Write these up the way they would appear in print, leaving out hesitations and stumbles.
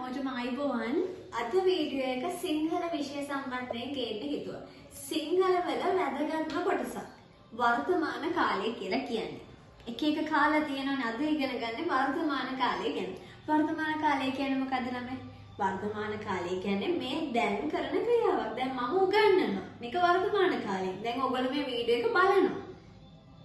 හැමෝටම අයිබෝවන්. අද වීඩියෝ එක සිංහල විෂය සම්බන්ධයෙන් ගේන්න හිතුවා. සිංහල වල වැදගත්ම කොටසක් වර්තමාන කාලය කියලා කියන්නේ. එක එක කාලා තියෙනවනේ අද ඉගෙන ගන්න වර්තමාන කාලය ගැන. වර්තමාන කාලය කියන්නේ මොකද්ද ළමයි? වර්තමාන කාලය කියන්නේ මේ දැන් කරන ක්‍රියාවක්. දැන් මම උගන්වනවා. මේක වර්තමාන කාලය. දැන් ඔයගොල්ලෝ මේ වීඩියෝ එක බලනවා.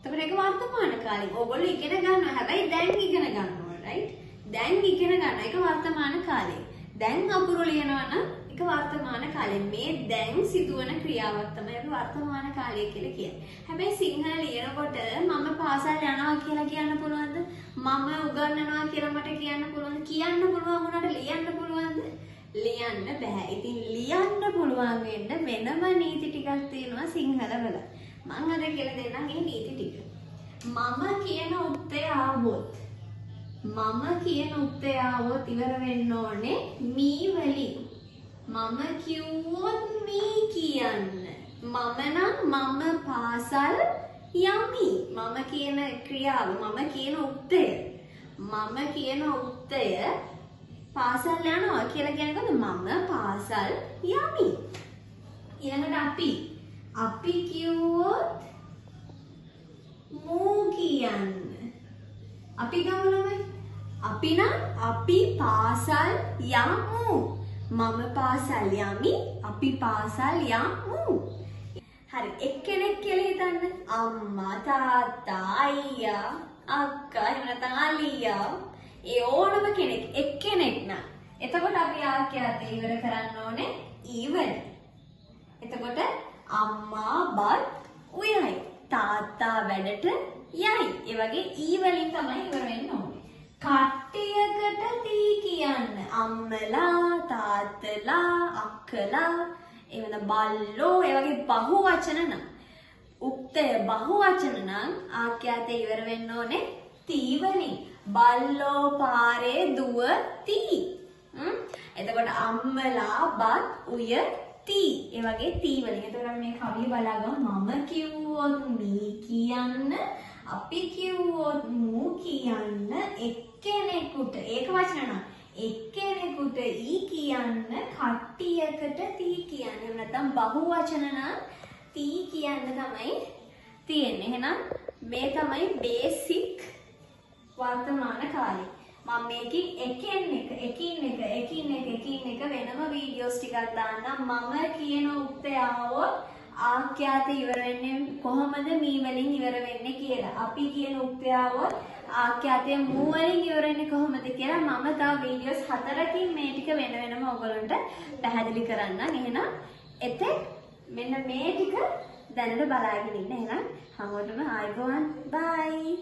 එතකොට ඒක වර්තමාන කාලය. ඔයගොල්ලෝ ඉගෙන ගන්නවා. හැබැයි දැන් ඉගෙන ගන්නවා, right? දැන් ඉගෙන ගන්න එක වර්තමාන කාලය. දැන් අකුරු ලියනවා නම් ඒක වර්තමාන කාලය. මේ දැන් සිදුවන ක්‍රියාවක් තමයි අපි වර්තමාන කාලය කියලා කියන්නේ. හැබැයි සිංහල ලියනකොට මම පාසල් යනවා කියලා කියන්න පුළුවන්ද? මම උගන්වනවා කියලා මට කියන්න පුළුවන්ද? කියන්න පුළුවන් වුණාට ලියන්න පුළුවන්ද? ලියන්න බෑ. ඉතින් ලියන්න පුළුවන් වෙන්න වෙනම නීති ටිකක් තියෙනවා සිංහලවල. මම අද කියලා දෙන්නම් මේ නීති ටික. මම කියන උත්තේ ආවොත් ඉවර වෙන්න ඕනේ මී වලින්. මම කිව්වොත් මී කියන්න. මම පාසල් යමි. මම කියන ක්‍රියාව, මම කියන උත්තය. මම කියන උත්තය පාසල් යනවා කියලා කියනකොට මම පාසල් යමි. ඊළඟට අපි කිව්වොත් මූ කියන්න. අපි ගමු අපි පාසල් යමු. මම පාසල් යමි. අපි පාසල් යමු. හරි, එක්කෙනෙක් කියලා හිතන්න. අම්මා, තාත්තා, අයියා, අක්කා, එහෙම නැත්නම් අලියා. ඒ ඕනම කෙනෙක් එක්කෙනෙක් නම්. එතකොට අපි ආඛ්‍යාතය ඉවර කරන්න ඕනේ ඊවල. එතකොට අම්මා බත් උයයි. තාත්තා වැඩට යයි. ඒ වගේ ඊ වලින් තමයි ඉවර වෙන්න ඕනේ. කට්ටියකට තී කියන්න. අම්මලා, තාත්තලා, අක්කලා, එවන බල්ලෝ, ඒ වගේ බහු වචන නම්. උක්තය බහු වචන නම් ආඛ්‍යාතය ඉවර වෙන්න ඕනේ තී වලින්. බල්ලෝ පාරේ දුවති. එතකොට අම්මලා බත් උයති. ඒ වගේ තී වලින්. එතකොට මේ කවිය බලාගමු. මම කිව්වොත් මී කියන්න. අපි කිව්වොත් මූ කියන්න. එක්කෙනෙකුට ඒක වචන නම් එක්කෙනෙකුට ඊ කියන්න. කට්ටියකට තී කියන්න. එහෙම නැත්නම් බහු වචන නම් තී කියන්න තමයි තියෙන්නේ. එහෙනම් මේ තමයි බේසික් වර්තමාන කාලය. මම මේකෙන් එකින් එක වෙනම වීඩියෝස් ටිකක් දාන්නම්. මම කියන උත්තේ ආවොත් ආඛ්‍යාත ඉවර වෙන්නේ කොහොමද මී වලින් ඉවර වෙන්නේ කියලා. අපි කියන උත්තේ ආවොත් ආඛ්‍යාතය මූ වලින් ඉවර වෙන්නේ කොහොමද කියලා මම තව වීඩියෝස් 4කින් මේ ටික වෙනම ඔයගොල්ලන්ට පැහැදිලි කරන්නම්. එහෙනම් එතෙක් මෙන්න මේ ටික දැනට බලාගෙන ඉන්න. එහෙනම් හැමෝටම ආයුබෝවන්. බයි.